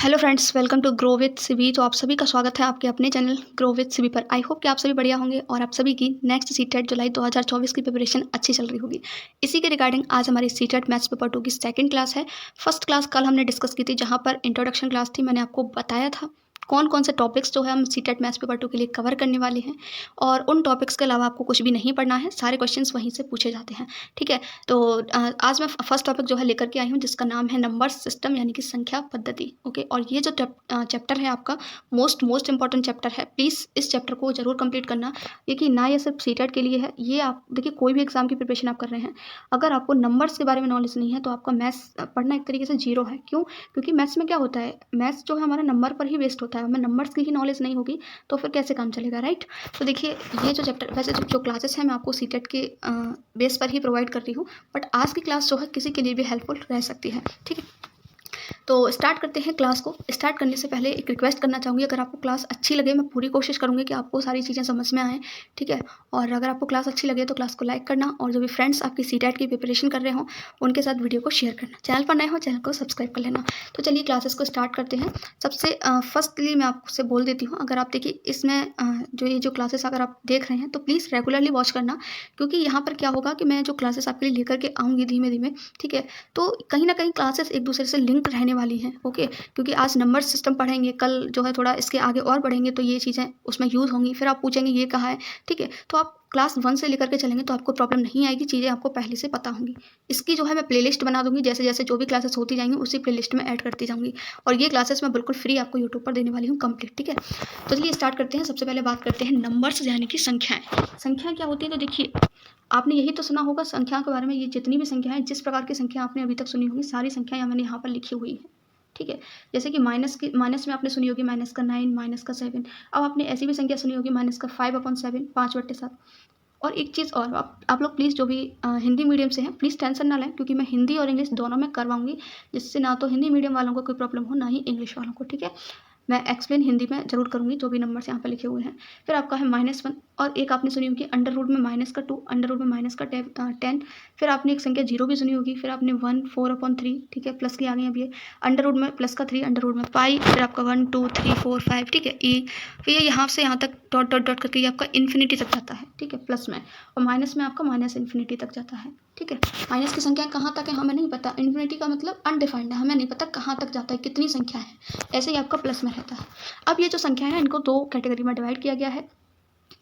Hello friends, welcome to grow with CB. तो आप सभी का स्वागत है आपके अपने चैनल ग्रो विथ सीबी पर। आई होप कि आप सभी बढ़िया होंगे और आप सभी की नेक्स्ट सीटेट जुलाई 2024 की प्रिपरेशन अच्छी चल रही होगी। इसी के रिगार्डिंग आज हमारी सीटेट मैथ्स पेपर 2 की सेकंड क्लास है। फर्स्ट क्लास कल हमने डिस्कस की थी, जहाँ पर इंट्रोडक्शन क्लास थी। मैंने आपको बताया था कौन कौन से टॉपिक्स जो है हम सीटेट मैथ्स पेपर 2 के लिए कवर करने वाले हैं, और उन टॉपिक्स के अलावा आपको कुछ भी नहीं पढ़ना है, सारे क्वेश्चंस वहीं से पूछे जाते हैं। ठीक है, तो आज मैं फर्स्ट टॉपिक जो है लेकर के आई हूँ, जिसका नाम है नंबर सिस्टम यानी कि संख्या पद्धति। ओके, और ये जो चैप्टर है आपका मोस्ट इंपॉर्टेंट चैप्टर है। प्लीज़ इस चैप्टर को जरूर कंप्लीट करना। देखिए, ना ये सिर्फ सीटेट के लिए है, ये आप देखिए कोई भी एग्जाम की प्रिपरेशन आप कर रहे हैं, अगर आपको नंबर्स के बारे में नॉलेज नहीं है तो आपका मैथ्स पढ़ना एक तरीके से जीरो है। क्यों? क्योंकि मैथ्स में क्या होता है, मैथ्स जो है हमारा नंबर पर ही बेस्ड होता है। हमें नंबर्स की ही नॉलेज नहीं होगी तो फिर कैसे काम चलेगा, राइट? तो देखिए, ये जो चैप्टर, वैसे जो क्लासेस हैं मैं आपको सीटेट के बेस पर ही प्रोवाइड कर रही हूँ, बट आज की क्लास जो है किसी के लिए भी हेल्पफुल रह सकती है। ठीक है, तो स्टार्ट करते हैं क्लास को। स्टार्ट करने से पहले एक रिक्वेस्ट करना चाहूँगी, अगर आपको क्लास अच्छी लगे, मैं पूरी कोशिश करूँगी कि आपको सारी चीज़ें समझ में आएँ। ठीक है, और अगर आपको क्लास अच्छी लगे तो क्लास को लाइक करना, और जो भी फ्रेंड्स आपकी सीटेट की प्रिपरेशन कर रहे हों उनके साथ वीडियो को शेयर करना। चैनल पर नए हो चैनल को सब्सक्राइब कर लेना। तो चलिए क्लासेस को स्टार्ट करते हैं। सबसे फर्स्टली मैं आपसे बोल देती हूँ, अगर आप देखिए इसमें जो क्लासेस अगर आप देख रहे हैं तो प्लीज़ रेगुलरली वॉच करना, क्योंकि यहाँ पर क्या होगा कि मैं जो क्लासेस आपके लिए लेकर के आऊँगी धीमे धीमे, ठीक है, तो कहीं ना कहीं क्लासेस एक दूसरे से लिंक रहने वाली हैं। ओके, क्योंकि आज नंबर सिस्टम पढ़ेंगे, कल जो है थोड़ा इसके आगे और बढ़ेंगे तो ये चीज़ें उसमें यूज़ होंगी, फिर आप पूछेंगे ये कहाँ है। ठीक है, तो आप क्लास 1 से लेकर के चलेंगे तो आपको प्रॉब्लम नहीं आएगी, चीज़ें आपको पहले से पता होंगी। इसकी जो है मैं प्लेलिस्ट बना दूंगी, जैसे जैसे जो भी क्लासेस होती जाएंगी उसी प्लेलिस्ट में ऐड करती जाऊंगी, और ये क्लासेस मैं बिल्कुल फ्री आपको यूट्यूब पर देने वाली हूँ कंप्लीट। ठीक है, तो चलिए स्टार्ट करते हैं। सबसे पहले बात करते हैं नंबर्स यानी कि संख्याएं। संख्याएं क्या होती है? तो देखिए, आपने यही तो सुना होगा संख्या के बारे में। ये जितनी भी संख्या है, जिस प्रकार की संख्या आपने अभी तक सुनी होगी, सारी संख्याएं मैंने यहाँ पर लिखी हुई है। ठीक है, जैसे कि माइनस में आपने सुनी होगी -9, -7। अब आपने ऐसी भी संख्या सुनी होगी -5/7, 5/7। और एक चीज़ और, आप लोग प्लीज़ जो भी हिंदी मीडियम से हैं, प्लीज़ टेंशन ना लें, क्योंकि मैं हिंदी और इंग्लिश दोनों में करवाऊंगी, जिससे ना तो हिंदी मीडियम वालों को कोई प्रॉब्लम हो, ना ही इंग्लिश वालों को। ठीक है, मैं एक्सप्लेन हिंदी में जरूर करूँगी जो भी नंबर्स यहाँ पर लिखे हुए हैं। फिर आपका है -1, और एक आपने सुनी होगी अंडर रूट में -2, अंडर रूट में -10। फिर आपने एक संख्या 0 भी सुनी होगी। फिर आपने 1, 4/3, ठीक है, प्लस की आ गई अब ये, अंडर रूट में +3, अंडर रूट में पाई, फिर आपका 1, 2, 3, 4, 5, ठीक है, ई। फिर ये यहाँ से यहाँ तक डॉट डॉट डॉट करके ये आपका इन्फिनिटी तक जाता है। ठीक है, प्लस में, और माइनस में आपका -इन्फिनिटी तक जाता है। ठीक है, माइनस की संख्या कहाँ तक है हमें नहीं पता, इन्फिनिटी का मतलब अनडिफाइंड है, हमें नहीं पता कहाँ तक जाता है, कितनी संख्या है। ऐसे ही आपका प्लस में रहता है। अब ये जो संख्या है, इनको 2 कैटेगरी में डिवाइड किया गया है।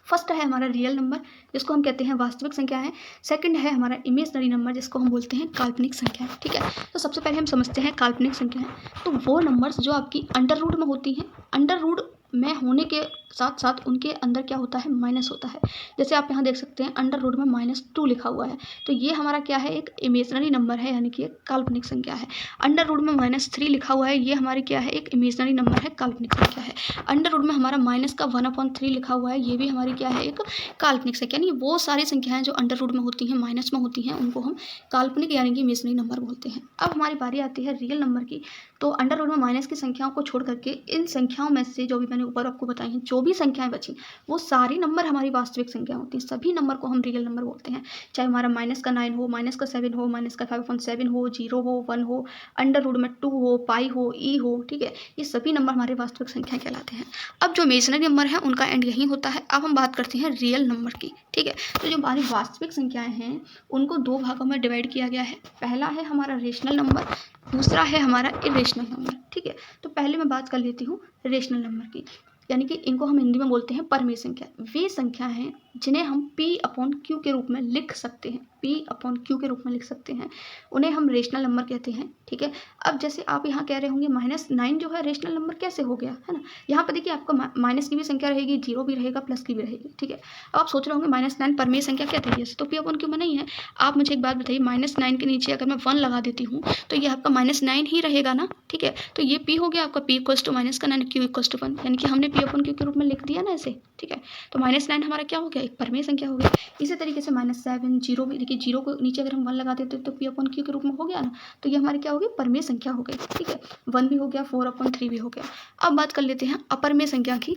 फर्स्ट है हमारा रियल नंबर, जिसको हम कहते हैं वास्तविक संख्या है। सेकंड है हमारा इमेजनरी नंबर, जिसको हम बोलते हैं काल्पनिक संख्या है। ठीक है, तो सबसे पहले हम समझते हैं काल्पनिक संख्या है। तो वो नंबर्स जो आपकी अंडर रूट में होती हैं, अंडर रूट में होने के साथ साथ उनके अंदर क्या होता है, माइनस होता है। जैसे आप यहाँ देख सकते हैं अंडर रूट में -2 लिखा हुआ है, तो ये हमारा क्या है, एक इमेजनरी नंबर है, यानी कि एक काल्पनिक संख्या है। अंडर रूट में -3 लिखा हुआ है, ये हमारी क्या है, एक इमेजनरी नंबर है, काल्पनिक संख्या है। अंडर रूट में हमारा -1/3 लिखा हुआ है, ये भी हमारी क्या है, एक काल्पनिक संख्या। यानी वो सारी संख्याएं जो अंडर रूट में होती हैं, माइनस में होती हैं, उनको हम काल्पनिक यानी कि इमेजनरी नंबर बोलते हैं। अब हमारी बारी आती है रियल नंबर की। तो अंडर रूट में माइनस की संख्याओं को छोड़ करके इन संख्याओं में से जो भी मैंने ऊपर आपको बताई हैं, जो भी संख्याएं बची, वो सारी नंबर हमारी वास्तविक संख्या होती हैं। सभी नंबर को हम रियल नंबर बोलते हैं, चाहे हमारा -9 हो, -7 हो, -5/7 हो, 0 हो, 1 हो, अंडर रूट में 2 हो, पाई हो, ई हो। ठीक है, ये सभी नंबर हमारे वास्तविक संख्या कहलाते हैं। अब जो इमेजनरी नंबर है उनका एंड यही होता है। अब हम बात करते हैं रियल नंबर की। ठीक है, तो जो हमारी वास्तविक संख्याएं हैं उनको 2 भागों में डिवाइड किया गया है। पहला है हमारा रेशनल नंबर, दूसरा है हमारा इरेशनल नंबर। ठीक है, तो पहले मैं बात कर लेती हूँ रेशनल नंबर की, यानी कि इनको हम हिंदी में बोलते हैं परमेय संख्या। वे संख्या हैं जिन्हें हम P/Q के रूप में लिख सकते हैं, P/Q के रूप में लिख सकते हैं, उन्हें हम रेशनल नंबर कहते हैं। ठीक है, अब जैसे आप यहाँ कह रहे होंगे -9 जो है रेशनल नंबर कैसे हो गया, है ना? यहाँ पर देखिए आपका माइनस की भी संख्या रहेगी, 0 भी रहेगा, प्लस की भी रहेगी। ठीक है, अब आप सोच रहे होंगे -9 परमेय संख्या क्या थी, तो P/Q में नहीं है। आप मुझे एक बात बताइए, -9 के नीचे अगर मैं 1 लगा देती हूँ तो ये आपका -9 ही रहेगा ना? ठीक है, तो ये P हो गया आपका, P = माइनस का 9, Q = 1, यानी कि हमने P/Q के रूप में लिख दिया ना ऐसे। ठीक है, तो -9 हमारा क्या हो गया, एक परमेय संख्या हो गई। इसी तरीके से -7, 0 भी देखिए, 0 को नीचे अगर हम 1 लगा देते तो P/Q के रूप में हो गया ना, तो ये हमारी क्या हो गई, परमेय संख्या हो गई। ठीक है, 1 भी हो गया, 4/3 भी हो गया। अब बात कर लेते हैं अपरमेय संख्या की।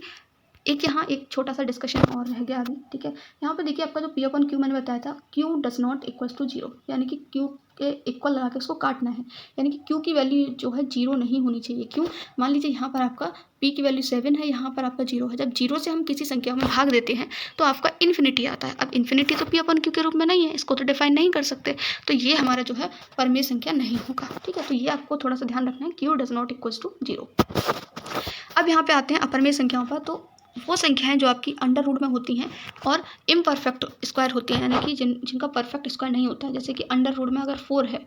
यहाँ एक छोटा सा डिस्कशन और रह गया अभी। ठीक है, यहाँ पर देखिए आपका जो P/Q मैंने बताया था, Q = 0, यानी कि Q के इक्वल लगा के उसको काटना है, यानी कि q की वैल्यू जो है 0 नहीं होनी चाहिए। क्यों? मान लीजिए यहाँ पर आपका p की वैल्यू 7 है, यहाँ पर आपका 0 है। जब 0 से हम किसी संख्या में भाग देते हैं तो आपका इन्फिनिटी आता है। अब इन्फिनिटी तो p अपन q के रूप में नहीं है, इसको तो डिफाइन नहीं कर सकते, तो ये हमारा जो है परमेय संख्या नहीं होगा। ठीक है, तो ये आपको थोड़ा सा ध्यान रखना है, q does not equals to 0। अब यहाँ पे आते हैं अपरमेय संख्याओं पर। तो वो संख्याएं जो आपकी अंडर रूट में होती हैं और इम्परफेक्ट स्क्वायर होती हैं, यानी कि जिनका परफेक्ट स्क्वायर नहीं होता है। जैसे कि अंडर रूट में अगर 4 है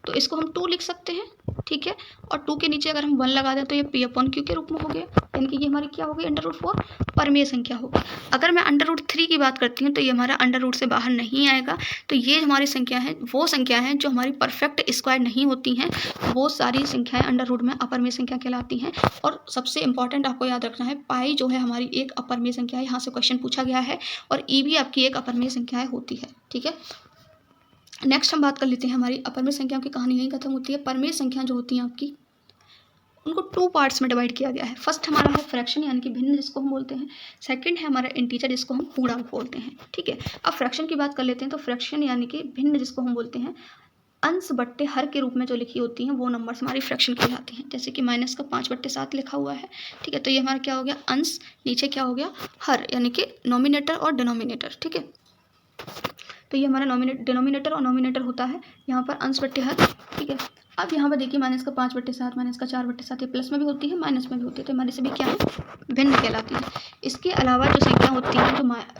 तो इसको हम 2 लिख सकते हैं, ठीक है, और 2 के नीचे अगर हम 1 लगा दें तो ये p अपॉन q के रूप में हो गया, यानी कि ये हमारी क्या हो गई, अंडर रूट 4 परमेय संख्या होगी। अगर मैं अंडर रूट 3 की बात करती हूँ तो ये हमारा अंडर रूट से बाहर नहीं आएगा। तो ये हमारी संख्या है, वो संख्या है जो हमारी परफेक्ट स्क्वायर नहीं होती हैं, वो सारी संख्याएं अंडर रूट में अपरमेय संख्या कहलाती हैं। और सबसे इंपॉर्टेंट आपको याद रखना है, पाई जो है हमारी एक अपरमेय संख्या है, यहाँ से क्वेश्चन पूछा गया है, और ई भी आपकी एक अपरमेय संख्या होती है। ठीक है, नेक्स्ट हम बात कर लेते हैं, हमारी अपरमेय संख्याओं की कहानी यहीं खत्म होती है। परमेय संख्या जो होती हैं आपकी, उनको 2 पार्ट्स में डिवाइड किया गया है। फर्स्ट हमारा है फ्रैक्शन, यानी कि भिन्न जिसको हम बोलते हैं। सेकंड है हमारा इंटीजर, जिसको हम पूर्णांक बोलते हैं। ठीक है, अब फ्रैक्शन की बात कर लेते हैं। तो फ्रैक्शन यानी कि भिन्न जिसको हम बोलते हैं, अंश बट्टे हर के रूप में जो लिखी होती हैं वो नंबर्स हमारी फ्रैक्शन कहलाती हैं। जैसे कि माइनस का 5/7 लिखा हुआ है। ठीक है, तो ये हमारा क्या हो गया, अंश, नीचे क्या हो गया, हर, यानी कि नॉमिनेटर और डिनोमिनेटर। ठीक है, तो ये हमारा डिनोमिनेटर और नॉमिनेटर होता है यहाँ पर अंश बट्टे हर। ठीक है, अब यहाँ पर देखिए माइनस का 5/7, माइनस का 4/7, ये प्लस में भी होती है माइनस में भी होती है, तो हमारी सभी क्या है, भिन्न कहलाती है। इसके अलावा जो संख्या होती हैं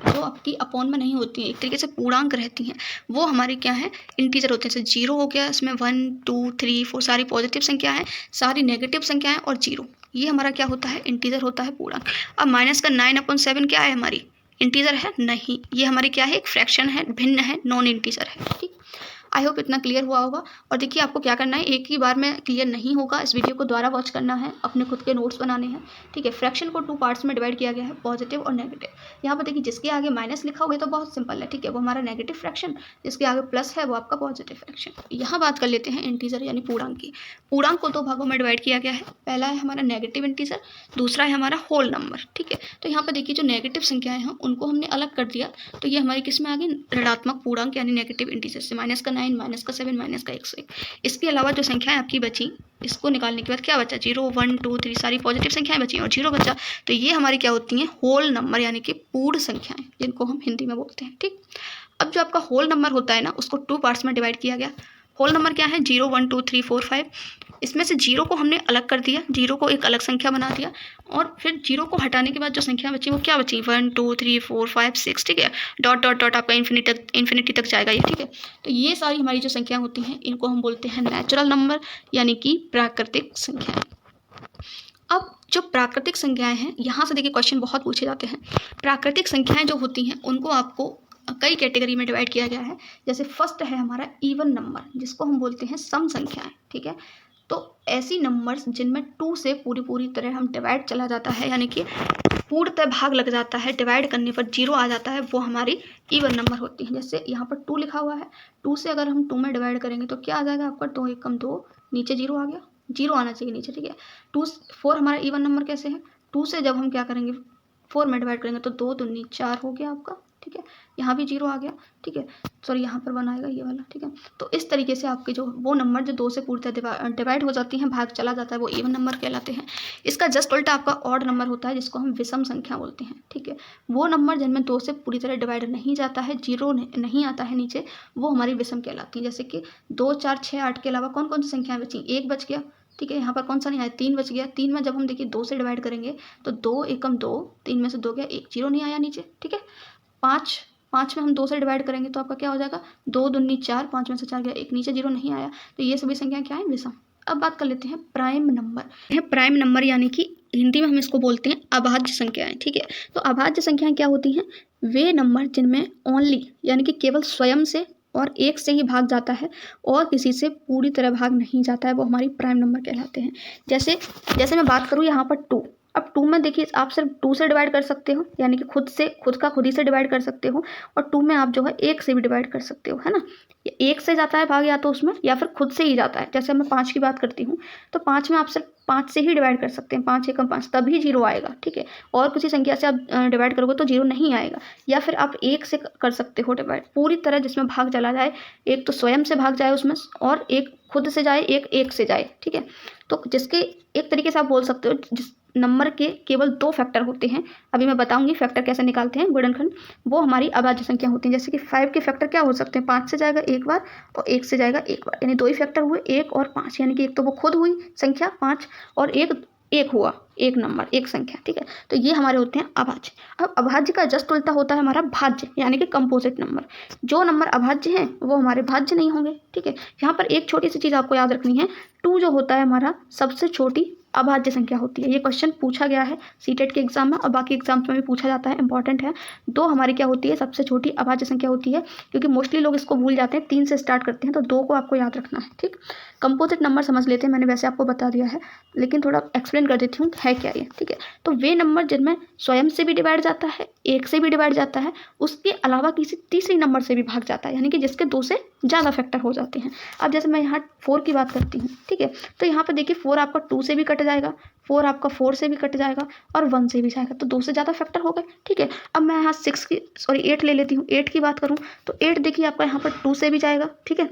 जो आपकी अपॉन में नहीं होती हैं, एक तरीके से पूर्णांक रहती हैं, वो हमारी क्या है, इंटीजर होते हैं। जैसे 0 हो गया, इसमें 1 2 3 4 सारी पॉजिटिव संख्या है, सारी नेगेटिव संख्या है, और 0 ये हमारा क्या होता है, इंटीजर होता है, पूर्णांक। अब माइनस का 9/7 क्या है, हमारी इंटीजर है नहीं, ये हमारी क्या है, एक फ्रैक्शन है, भिन्न है, नॉन इंटीजर है। ठीक, आई होप इतना क्लियर हुआ होगा। और देखिए आपको क्या करना है, एक ही बार में क्लियर नहीं होगा, इस वीडियो को दोबारा वॉच करना है, अपने खुद के नोट्स बनाने हैं। ठीक है, फ्रैक्शन को 2 पार्ट्स में डिवाइड किया गया है, पॉजिटिव और नेगेटिव। यहाँ पर देखिए जिसके आगे माइनस लिखा हुआ है तो बहुत सिंपल है, ठीक है, वो हमारा नेगेटिव फ्रैक्शन, जिसके आगे प्लस है वो आपका पॉजिटिव फ्रैक्शन। यहाँ बात कर लेते हैं इंटीजर यानी पूर्णांक की। पूर्णांक को 2 भागों में डिवाइड किया गया है, पहला है हमारा नेगेटिव इंटीजर, दूसरा है हमारा होल नंबर। ठीक है, तो यहाँ पर देखिए जो नेगेटिव संख्याएं हैं उनको हमने अलग कर दिया, तो ये हमारी किस में आ गई, ऋणात्मक पूर्णांक यानी नेगेटिव इंटीजर से। माइनस का 9, माइनस का 7, माइनस का 101। इसके अलावा जो संख्याएं आपकी बची, इसको निकालने के बाद क्या बचा, 0 1 2 3 सारी पॉजिटिव संख्याएं बची और 0 बचा, तो ये हमारी क्या होती हैं, होल नंबर यानी कि पूर्ण संख्याएं, जिनको हम हिंदी में बोलते हैं। ठीक, अब जो आपका होल नंबर होता है ना, उसको 2 पार्ट्स में डिवाइड किया गया। होल नंबर क्या है, 0 1 2 3 4 5। इसमें से 0 को हमने अलग कर दिया, 0 को एक अलग संख्या बना दिया, और फिर 0 को हटाने के बाद जो संख्या बची वो क्या बची, 1 2 3 4 5 6। ठीक है, डॉट डॉट डॉट आपका इन्फिनिटी तक जाएगा ये। ठीक है, तो ये सारी हमारी जो संख्याएं होती हैं इनको हम बोलते हैं नेचुरल नंबर यानी कि प्राकृतिक संख्याएं। अब जो प्राकृतिक संख्याएं हैं, यहाँ से देखिए क्वेश्चन बहुत पूछे जाते हैं। प्राकृतिक संख्याएं जो होती हैं उनको आपको कई कैटेगरी में डिवाइड किया गया है। जैसे फर्स्ट है हमारा इवन नंबर, जिसको हम बोलते हैं सम संख्याएं। ठीक है, तो ऐसी नंबर्स जिनमें 2 से पूरी तरह हम डिवाइड चला जाता है, यानी कि पूर्णतः भाग लग जाता है, डिवाइड करने पर 0 आ जाता है, वो हमारी इवन नंबर होती है। जैसे यहाँ पर 2 लिखा हुआ है, 2 से अगर हम 2 में डिवाइड करेंगे तो क्या आ जाएगा आपका, 2 1 2, नीचे 0 आ गया, 0 आना चाहिए नीचे। ठीक है, 4 हमारा इवन नंबर कैसे है, 2 से जब हम क्या करेंगे, 4 में डिवाइड करेंगे तो 2 दूनी 4 हो गया आपका। ठीक है, यहाँ भी 0 आ गया। ठीक है, सॉरी यहाँ पर 1 आएगा ये वाला। ठीक है, तो इस तरीके से आपके जो वो नंबर जो 2 से पूर्णतः डिवाइड हो जाती हैं, भाग चला जाता है, वो इवन नंबर कहलाते हैं। इसका जस्ट उल्टा आपका ऑड नंबर होता है, जिसको हम विषम संख्या बोलते हैं। ठीक है, वो नंबर जिनमें 2 से पूरी तरह डिवाइड नहीं जाता है, 0 नहीं आता है नीचे, वो हमारी विषम कहलाती है। जैसे कि 2 4 6 8 के अलावा कौन कौन सी संख्याएं बची, 1 बच गया। ठीक है, यहाँ पर कौन सा नहीं आया, 3 बच गया। 3 में जब हम देखिए 2 से डिवाइड करेंगे तो 2 1 2, 3 में से 2 गया, 1 0 नहीं आया नीचे। ठीक है, 5 में हम 2 से डिवाइड करेंगे तो आपका क्या हो जाएगा, 2 दूनी 4, 5 में से 4 गया, 1 नीचे 0 नहीं आया। तो ये सभी संख्या क्या है, विषम। अब बात कर लेते हैं प्राइम नंबर। प्राइम नंबर यानी कि हिंदी में हम इसको बोलते हैं अभाज्य संख्याएं। ठीक है, तो अभाज्य संख्याएं क्या होती हैं, वे नंबर जिनमें ओनली यानी कि केवल स्वयं से और 1 से ही भाग जाता है और किसी से पूरी तरह भाग नहीं जाता है, वो हमारी प्राइम नंबर कहलाते हैं। जैसे मैं बात करूँ यहाँ पर 2, अब 2 में देखिए आप सिर्फ 2 से डिवाइड कर सकते हो, यानी कि खुद का खुद ही से डिवाइड कर सकते हो, और 2 में आप जो है 1 से भी डिवाइड कर सकते हो, है ना। 1 से जाता है भाग या तो उसमें, या फिर खुद से ही जाता है। जैसे मैं 5 की बात करती हूँ, तो 5 में आप सिर्फ 5 से ही डिवाइड कर सकते हैं, 5 एकम 5, तभी 0 आएगा, ठीक है। और किसी संख्या से आप डिवाइड करोगे तो 0 नहीं आएगा। या फिर आप 1 से कर सकते हो डिवाइड, पूरी तरह जिसमें भाग चला जाए, एक तो स्वयं से भाग जाए उसमें, और एक खुद से जाए, एक 1 से जाए, ठीक है। तो जिसके एक तरीके से आप बोल सकते हो जिस नंबर के केवल 2 फैक्टर होते हैं, अभी मैं बताऊंगी फैक्टर कैसे निकालते हैं गुणनखंड, वो हमारी अभाज्य संख्या होती हैं। जैसे कि 5 के फैक्टर क्या हो सकते हैं, 5 से जाएगा एक बार और 1 से जाएगा एक बार, यानी 2 ही फैक्टर हुए, 1 और 5, यानी कि एक तो वो खुद हुई संख्या 5, और एक हुआ, एक नंबर, एक संख्या, ठीक है। तो ये हमारे होते हैं अभाज्य। अब अभाज्य का जस्ट उल्टा होता है हमारा भाज्य, यानी कि कंपोजिट नंबर। जो नंबर अभाज्य हैं वो हमारे भाज्य नहीं होंगे, ठीक है। यहाँ पर एक छोटी सी चीज़ आपको याद रखनी है, 2 जो होता है हमारा सबसे छोटी अभाज्य संख्या होती है। ये क्वेश्चन पूछा गया है सीटेट के एग्जाम में, और बाकी एग्जाम्स में भी पूछा जाता है, इंपॉर्टेंट है। 2 हमारी क्या होती है, सबसे छोटी अभाज्य संख्या होती है, क्योंकि मोस्टली लोग इसको भूल जाते हैं, 3 से स्टार्ट करते हैं, तो 2 को आपको याद रखना है, ठीक। कंपोजिट नंबर समझ लेते हैं, मैंने वैसे आपको बता दिया है, लेकिन थोड़ा एक्सप्लेन कर देती हूँ है क्या ये, ठीक है। तो वे नंबर जिनमें स्वयं से भी डिवाइड जाता है, 1 से भी डिवाइड जाता है, उसके अलावा किसी तीसरी नंबर से भी भाग जाता है, यानी कि जिसके 2 से ज़्यादा फैक्टर हो जाते हैं। अब जैसे मैं यहाँ 4 की बात करती हूँ, ठीक है, तो यहाँ पर देखिए 4 आपका 2 से भी कट जाएगा, 4 आपका 4 से भी कट जाएगा, और 1 से भी जाएगा, तो 2 से ज़्यादा फैक्टर हो गए, ठीक है। अब मैं यहाँ 8 ले लेती हूँ, 8 की बात करूँ तो 8 देखिए आपका यहाँ पर 2 से भी जाएगा, ठीक है,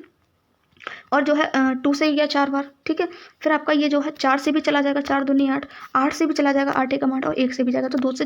और जो है 2 से गया 4 बार, ठीक है। फिर आपका ये जो है 4 से भी चला जाएगा, 4 दूनी 8, 8 से भी चला जाएगा, 8 एकम 8, और 1 से भी जाएगा, तो 2 से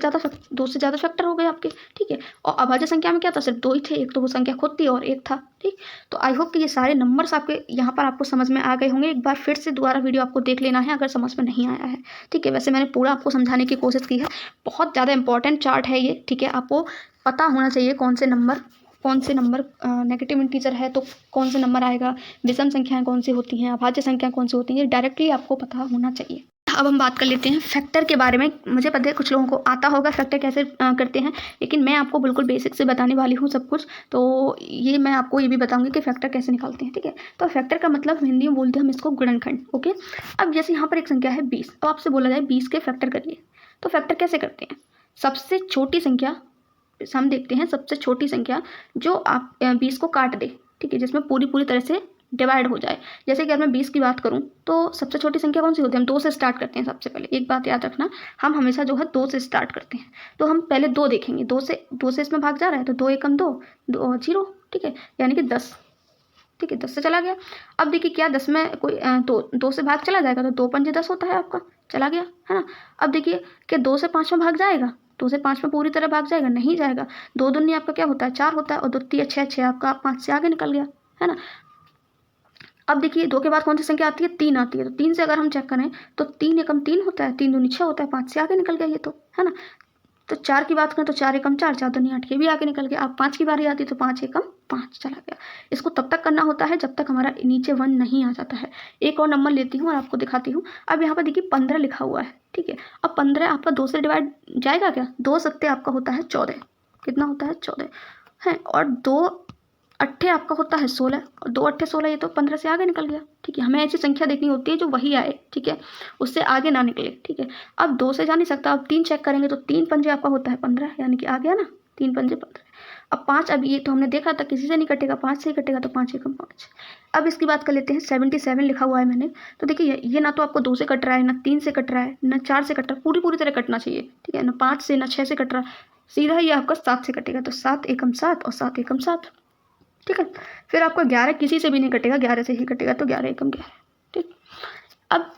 ज़्यादा फैक्टर हो गए आपके, ठीक है। और अभाज्य संख्या में क्या था, सिर्फ 2 ही थे, एक तो वो संख्या खुद थी और एक था, ठीक। तो आई होप कि ये सारे नंबर्स आपके यहाँ पर आपको समझ में आ गए होंगे। एक बार फिर से दोबारा वीडियो आपको देख लेना है अगर समझ में नहीं आया है, ठीक है। वैसे मैंने पूरा आपको समझाने की कोशिश की है, बहुत ज़्यादा इंपॉर्टेंट चार्ट है ये, ठीक है। आपको पता होना चाहिए कौन से नंबर नेगेटिव इंटीजर है तो कौन से नंबर आएगा, विषम संख्याएं कौन सी होती हैं, अभाज्य संख्याएं कौन सी होती हैं, डायरेक्टली आपको पता होना चाहिए। अब हम बात कर लेते हैं फैक्टर के बारे में। मुझे पता है कुछ लोगों को आता होगा फैक्टर कैसे करते हैं, लेकिन मैं आपको बिल्कुल बेसिक से बताने वाली हूँ सब कुछ। तो ये मैं आपको ये भी बताऊंगी कि फैक्टर कैसे निकालते हैं, ठीक है। तो फैक्टर का मतलब हिंदी में बोलते हैं हम इसको गुणनखंड, ओके। अब जैसे यहाँ पर एक संख्या है 20, तो आपसे बोला जाए 20 के फैक्टर करिए, तो फैक्टर कैसे करते हैं, सबसे छोटी संख्या हम देखते हैं, सबसे छोटी संख्या जो आप 20 को काट दे, ठीक है, जिसमें पूरी तरह से डिवाइड हो जाए। जैसे कि अगर मैं 20 की बात करूं तो सबसे छोटी संख्या कौन सी होती है, हम 2 से स्टार्ट करते हैं। सबसे पहले एक बात याद रखना, हम हमेशा जो है 2 से स्टार्ट करते हैं। तो हम पहले 2 देखेंगे, 2 से इसमें भाग जा रहा है, तो 2 एकम 2, 0, ठीक है, यानी कि 10, ठीक है, 10 से चला गया। अब देखिए क्या 10 में कोई 2 से भाग चला जाएगा, तो 2 पंजे 10 होता है आपका, चला गया, है ना। अब देखिए क्या 2 से 5 में भाग जाएगा, 2 से 5 में पूरी तरह भाग जाएगा, नहीं जाएगा। 2 दूनी आपका क्या होता है, 4 होता है, और 2 3 6 6 आपका 5 से आगे निकल गया, है ना। अब देखिए 2 के बाद कौन सी संख्या आती है, 3 आती है, तो 3 से अगर हम चेक करें तो 3 एकम 3 होता है, 3 दूनी 6 होता है, 5 से आगे निकल गया ये तो, है ना। तो 4 की बात करें तो 4 एकम 4, 4 दूनी 8, ये भी आगे निकल गया। अब 5 की बारी आती है तो 5 एकम 5 चला गया। इसको तब तक करना होता है जब तक हमारा नीचे 1 नहीं आ जाता है। एक और नंबर लेती हूँ और आपको दिखाती हूँ। अब यहाँ पर देखिए 15 लिखा हुआ है, ठीक है। अब 15 आपका 2 से डिवाइड जाएगा क्या, 2 सत्ते आपका होता है 14, कितना होता है 14 है, और 2 अट्ठे आपका होता है 16, और 2 अट्ठे 16, ये तो 15 से आगे निकल गया, ठीक है। हमें ऐसी संख्या देखनी होती है जो वही आए, ठीक है, उससे आगे ना निकले, ठीक है। अब 2 से जा नहीं सकता, अब 3 चेक करेंगे तो 3 पंजे आपका होता है 15, यानी कि आ गया ना, 3 पंजे 15। अब 5, अब ये तो हमने देखा था किसी से नहीं कटेगा, 5 से ही कटेगा, तो 5 एकम 5। अब इसकी बात कर लेते हैं, 77 लिखा हुआ है मैंने, तो देखिए ये ना तो आपको 2 से कट रहा है, ना 3 से कट रहा है, ना 4 से कट रहा है, पूरी तरह कटना चाहिए, ठीक है, ना 5 से ना 6 से कट रहा, सीधा ये आपका 7 से कटेगा, तो 7 एकम 7 और 7 एकम 7, ठीक है। फिर आपका 11 किसी से भी नहीं कटेगा, 11 से ही कटेगा, तो 11 एकम 11, ठीक। अब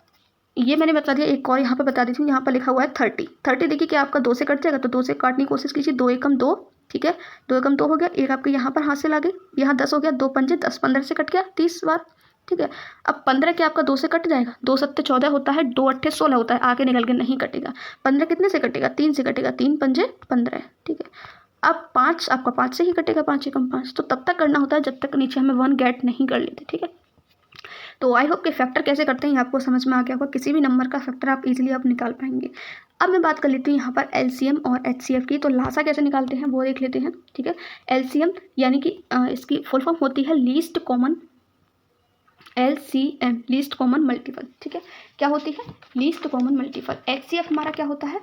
ये मैंने बता दिया, एक और यहाँ पे बता देती हूँ, यहाँ पर लिखा हुआ है 30 देखिए कि आपका 2 से कट जाएगा, तो 2 से काटने की कोशिश कीजिए, 2 एकम 2, ठीक है, 2 एकम 2 हो गया, एक आपके यहाँ पर हासिल आ गई, यहाँ 10 हो गया, 2 पंजे 10, 15 से कट गया 30 बार, ठीक है। अब 15 के आपका 2 से कट जाएगा, 2 सत्ते 14 होता है, 2 अट्ठे 16 होता है, आगे निकल के नहीं कटेगा। 15 कितने से कटेगा, 3 से कटेगा, 3 पंजे 15, ठीक है। अब 5 आपका 5 से ही कटेगा, 5 एकम 5, तो तब तक करना होता है जब तक नीचे हमें 1 गेट नहीं कर लेते, ठीक है। तो आई होप कि फैक्टर कैसे करते हैं आपको समझ में आ गया होगा, किसी भी नंबर का फैक्टर आप इजीली आप निकाल पाएंगे। अब मैं बात कर लेती हूँ यहाँ पर एलसीएम और एचसीएफ की, तो लासा कैसे निकालते हैं वो देख लेते हैं, ठीक है। एलसीएम यानी कि इसकी फुल फॉर्म होती है least common LCM least common multiple, ठीक है, क्या होती है लीस्ट कॉमन मल्टीपल। HCF हमारा क्या होता है,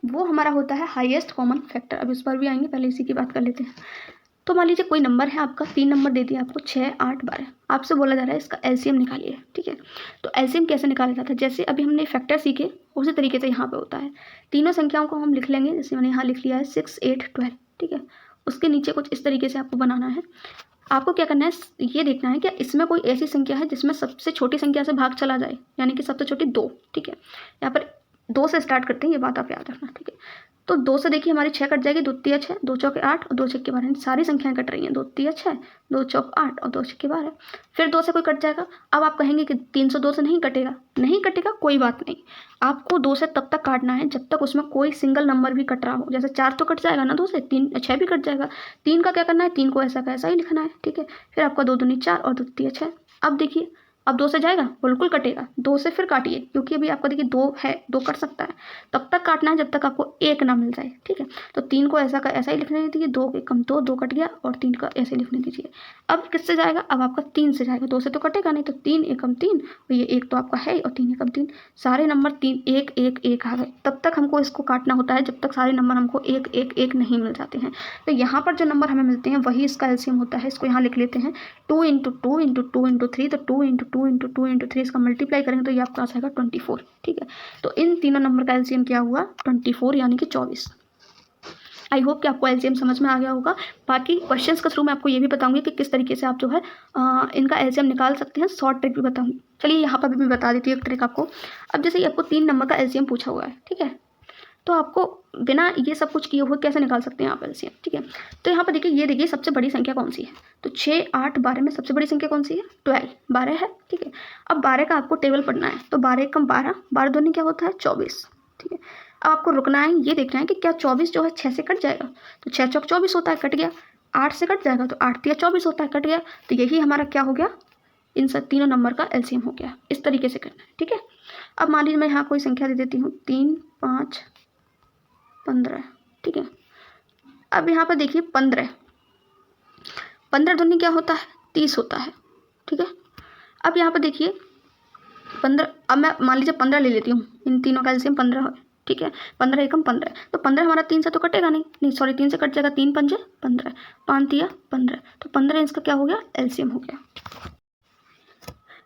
वो हमारा होता है हाईएस्ट कॉमन फैक्टर। अब इस पर भी आएंगे, पहले इसी की बात कर लेते हैं। तो मान लीजिए कोई नंबर है आपका, 3 नंबर दे दिया आपको 6, 8, 12, आपसे बोला जा रहा है इसका LCM निकालिए, ठीक है। तो LCM कैसे निकाला जाता है, जैसे अभी हमने फैक्टर सीखे उसी तरीके से यहाँ पे होता है। तीनों संख्याओं को हम लिख लेंगे, जैसे मैंने यहाँ लिख लिया है 6, 8, 12, ठीक है। उसके नीचे कुछ इस तरीके से आपको बनाना है। आपको क्या करना है, ये देखना है कि इसमें कोई ऐसी संख्या है जिसमें सबसे छोटी संख्या से भाग चला जाए, यानी कि सबसे छोटी 2, ठीक है। यहाँ पर 2 से स्टार्ट करते हैं, ये बात आप याद रखना, ठीक है। तो 2 से देखिए हमारी 6 कट जाएगी, 2 तिया 6, 2 चौके 8 और 2 छक्के 12, सारी संख्याएं कट रही हैं, 2 तिया 6, 2 चौक 8 और 2 छक्के 12। फिर 2 से कोई कट जाएगा। अब आप कहेंगे कि 302 से नहीं कटेगा, नहीं कटेगा कोई बात नहीं, आपको 2 से तब तक काटना है जब तक उसमें कोई सिंगल नंबर भी कट रहा हो। जैसे 4 तो कट जाएगा ना 2 से, 3 6 भी कट जाएगा। 3 का क्या करना है, 3 को ऐसा का ऐसा ही लिखना है, ठीक है। फिर आपका 2 दूनी 4 और 2 तिया 6। अब देखिए, अब 2 से जाएगा, बिल्कुल कटेगा। 2 से फिर काटिए, क्योंकि अभी आपका देखिए 2 है, 2 कट सकता है, तब तक काटना है जब तक आपको 1 ना मिल जाए, ठीक है। तो 3 को ऐसा का ऐसा ही लिखने दीजिए, 2 के कम 2, 2 कट गया और 3 का ऐसे लिखने दीजिए। अब किससे जाएगा, अब आपका 3 से जाएगा, 2 से तो कटेगा नहीं, तो 3 एकम 3 और ये 1 तो आपका है और 3 एकम 3, सारे नंबर 3 1 1 1 आ गए। तब तक हमको इसको काटना होता है जब तक सारे नंबर हमको 1 1 1 नहीं मिल जाते हैं। तो यहाँ पर जो नंबर हमें मिलते हैं वही इसका एलसीएम होता है। इसको यहाँ लिख लेते हैं 2 × 2 × 2 × 3, तो 2 × 2 × 2 × 3 इसका मल्टीप्लाई करेंगे तो ये आपका आएगा 24, ठीक है। तो इन तीनों नंबर का एलसीएम क्या हुआ, 24 यानी कि 24। आई होप कि आपको एलसीएम समझ में आ गया होगा। बाकी क्वेश्चंस के थ्रू मैं आपको ये भी बताऊंगी कि किस तरीके से आप जो है इनका एलसीएम निकाल सकते हैं, शॉर्ट ट्रिक भी बताऊंगी। चलिए यहाँ पर भी मैं बता देती हूँ एक ट्रिक आपको। अब जैसे ये आपको 3 नंबर का एलसीएम पूछा हुआ है, ठीक है, तो आपको बिना ये सब कुछ किए हुए कैसे निकाल सकते हैं आप एलसीएम, ठीक है। तो यहाँ पर देखिए, ये देखिए सबसे बड़ी संख्या कौन सी है, तो 6 8 12 में सबसे बड़ी संख्या कौन सी है, 12, 12 है, ठीक है। अब 12 का आपको टेबल पढ़ना है, तो 12 × 12, 12 दूनी क्या होता है 24, ठीक है। अब आपको रुकना है, ये देखना है कि क्या 24 जो है 6 से कट जाएगा, तो 6 चौक 24 होता है, कट गया। 8 से कट जाएगा तो 8 तिया 24 होता है, कट गया। तो यही हमारा क्या हो गया, इन सब तीनों नंबर का एलसीएम हो गया। इस तरीके से करना है, ठीक है। अब मान लीजिए मैं यहाँ कोई संख्या दे देती हूँ 3 5 15, ठीक है। अब यहाँ पर देखिए 15, 15 दूनी क्या होता है 30 होता है, ठीक है। अब यहाँ पर देखिए 15, अब मैं मान लीजिए 15 ले लेती हूँ, इन तीनों का एलसीएम 15 है, ठीक है। 15 एकम 15, तो 15 हमारा 3 से तो कटेगा नहीं, सॉरी 3 से कट जाएगा, 3 पंजे 15, 5 तिया 15, तो 15 इसका क्या हो गया, एलसीएम हो गया।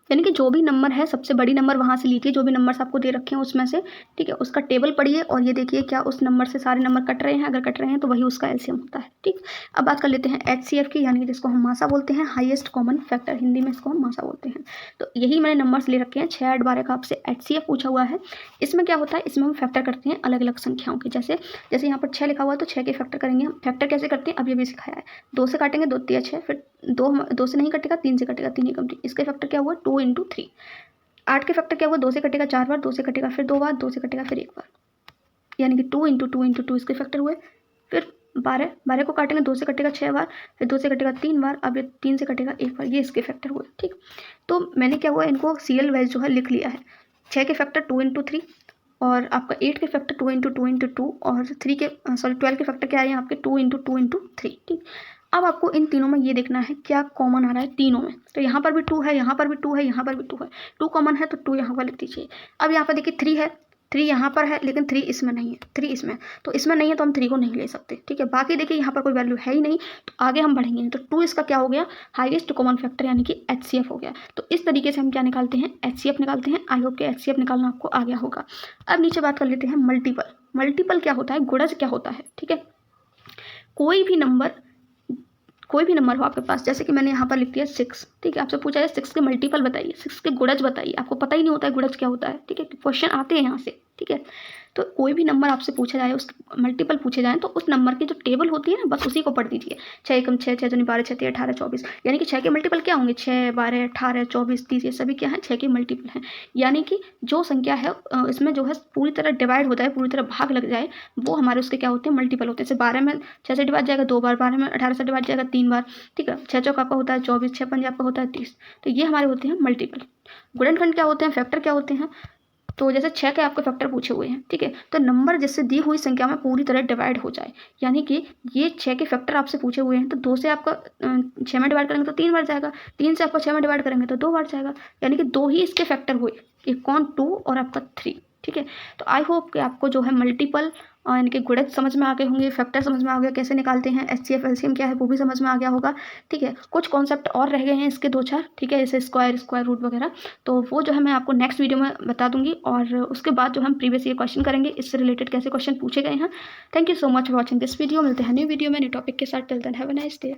यानी कि जो भी नंबर है सबसे बड़ी नंबर वहाँ से लीजिए, जो भी नंबर्स आपको दे रखे हैं उसमें से, ठीक है, उसका टेबल पढ़िए और ये देखिए क्या उस नंबर से सारे नंबर कट रहे हैं, अगर कट रहे हैं तो वही उसका एलसीएम होता है, ठीक। अब बात कर लेते हैं HCF की, यानी कि जिसको हम मासा बोलते हैं, हाईएस्ट कॉमन फैक्टर, हिंदी में इसको हम मासा बोलते हैं। तो यही मैंने नंबर्स ले रखे हैं, 6 8 12 का आपसे HCF पूछा हुआ है। इसमें क्या होता है, इसमें हम फैक्टर करते हैं अलग अलग संख्याओं के, जैसे जैसे यहाँ पर 6 लिखा हुआ है तो 6 के फैक्टर करेंगे हम। फैक्टर कैसे करते हैं अब ये भी सिखाया है, 2 से काटेंगे 2 तिया 6, फिर 2 से नहीं कटेगा, 3 से कटेगा, 3 एकम 3, इसके फैक्टर क्या हुआ 2 × 3। 8 के फैक्टर क्या हुआ, 2 से कटेगा 4 बार, 2 से कटेगा फिर 2 बार, 2 से कटेगा फिर 1 बार, यानी कि 2 × 2 × 2 इसके फैक्टर हुए। फिर 12 को काटेंगे, 2 से कटेगा 6 बार, फिर 2 से कटेगा 3 बार, अब ये 3 से कटेगा 1 बार, ये इसके फैक्टर हुए, ठीक। तो मैंने क्या हुआ, इनको सीरियल वाइज जो है लिख लिया है। 6 के फैक्टर 2 × 3 और आपका 8 के फैक्टर 2 × 2 × 2 और 12 के फैक्टर क्या है आपके 2 × 2 × 3, ठीक। अब आपको इन तीनों में ये देखना है क्या कॉमन आ रहा है तीनों में, तो यहाँ पर भी 2 है, यहाँ पर भी 2 है, यहाँ पर भी 2 है, 2 कॉमन है तो 2 यहाँ पर लिख दीजिए। अब यहाँ पर देखिए 3 है, 3 यहाँ पर है लेकिन 3 इसमें नहीं है, 3 इसमें, तो इसमें नहीं है तो हम 3 को नहीं ले सकते, ठीक है। बाकी देखिए यहाँ पर कोई वैल्यू है ही नहीं, तो आगे हम बढ़ेंगे नहीं, तो 2 इसका क्या हो गया, हाईएस्ट कॉमन फैक्टर यानी कि HCF हो गया। तो इस तरीके से हम क्या निकालते हैं, HCF निकालते हैं। आई होप कि HCF निकालना आपको आ गया होगा। अब नीचे बात कर लेते हैं मल्टीपल। मल्टीपल क्या होता है, गुणज क्या होता है, ठीक है। कोई भी नंबर हो आपके पास, जैसे कि मैंने यहाँ पर लिख दिया 6, ठीक है। आपसे पूछा है 6 के मल्टीपल बताइए, 6 के गुणज बताइए, आपको पता ही नहीं होता है गुणज क्या होता है, ठीक है। क्वेश्चन आते हैं यहाँ से, ठीक है। तो कोई भी नंबर आपसे पूछा जाए, उसके मल्टीपल पूछे जाएँ तो उस नंबर की जो टेबल होती है ना, बस उसी को पढ़ दीजिए। 6 एकम 6, 6 दूनी 12, 6 तिया 18 24, यानी कि 6 के मल्टीपल क्या होंगे, 6 12 18 24 30, ये सभी क्या है 6 के मल्टीपल हैं। यानी कि जो संख्या है इसमें जो है पूरी तरह डिवाइड हो जाए, पूरी तरह भाग लग जाए, वो हमारे उसके क्या होते हैं, मल्टीपल होते हैं। जैसे 12 में 6 से डिवाइड जाएगा 2 बार, 12 में 18 से डिवाइड जाएगा 3 बार, ठीक है। 6 चौक आपका होता है 24, 6 पंजे आपका होता है 30, तो ये हमारे होते हैं मल्टीपल। गुणनखंड क्या होते हैं, फैक्टर क्या होते हैं, तो जैसे 6 के आपके फैक्टर पूछे हुए हैं, ठीक है, तो नंबर जिससे दी हुई संख्या में पूरी तरह डिवाइड हो जाए, यानी कि ये 6 के फैक्टर आपसे पूछे हुए हैं, तो 2 से आपका 6 में डिवाइड करेंगे तो 3 बार जाएगा, 3 से आपका 6 में डिवाइड करेंगे तो 2 बार जाएगा, यानी कि 2 ही इसके फैक्टर हुए, एक कौन 2 और आपका 3, ठीक है। तो आई होप कि आपको जो है मल्टीपल यानी कि गुणक समझ में आ गए होंगे, फैक्टर समझ में आ गया, कैसे निकालते हैं, एचसीएफ एलसीएम क्या है वो भी समझ में आ गया होगा, ठीक है। कुछ कॉन्सेप्ट और रह गए हैं इसके 2-4, ठीक है, जैसे स्क्वायर रूट वगैरह, तो वो जो है मैं आपको नेक्स्ट वीडियो में बता दूंगी। और उसके बाद जो हम प्रीवियस ईयर क्वेश्चन करेंगे, इससे रिलेटेड कैसे क्वेश्चन पूछे गए हैं। Thank you so much for watching this video. मिलते हैं न्यू वीडियो में न्यू टॉपिक के साथ। Till then have a nice day.